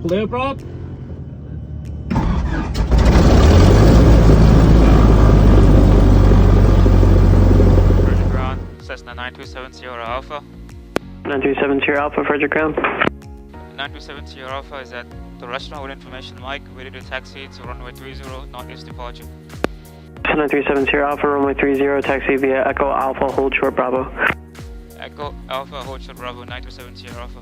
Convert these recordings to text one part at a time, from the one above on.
Clear, bro. Virgin ground, Cessna 9270 Alpha. 9270 Alpha, Virgin ground. 9270 Alpha is at the restaurant with information mic, ready to taxi to runway 30, northeast departure. 9370 Alpha, runway 30, taxi via Echo Alpha, hold short Bravo. Echo Alpha, hold short Bravo, 9270 Alpha.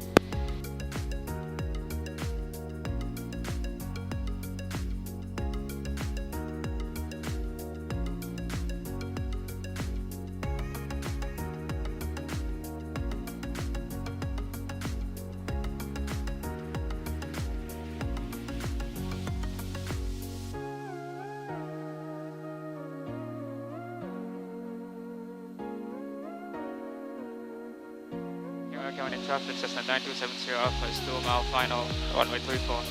County traffic, Cessna 9270 Alpha is 2 mile final, runway 34.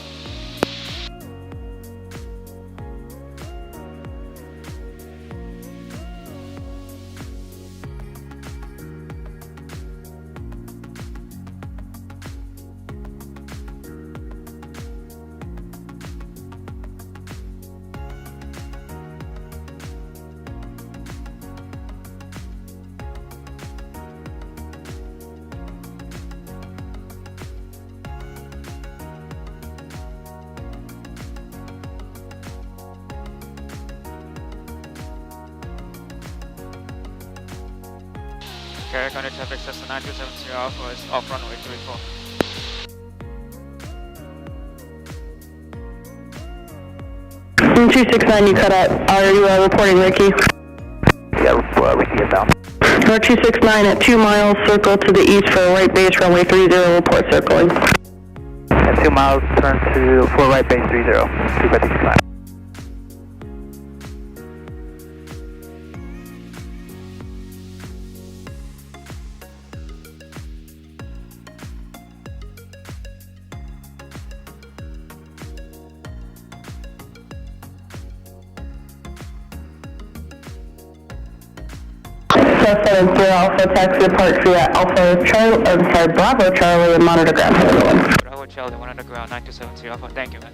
Okay, County traffic, Cessna 9270 Alpha is off runway 34. From 269, you cut out. Are you reporting Ricky? Yeah, Ricky is down. 269 at 2 miles, circle to the east for right base, runway 30, report circling. At 2 miles, turn to for right base 30, 259. Cessna 0 Alpha, taxi apart via Alpha Charlie, Bravo Charlie, and monitor ground. Bravo Charlie, 1 underground, 9270 Alpha, thank you, man.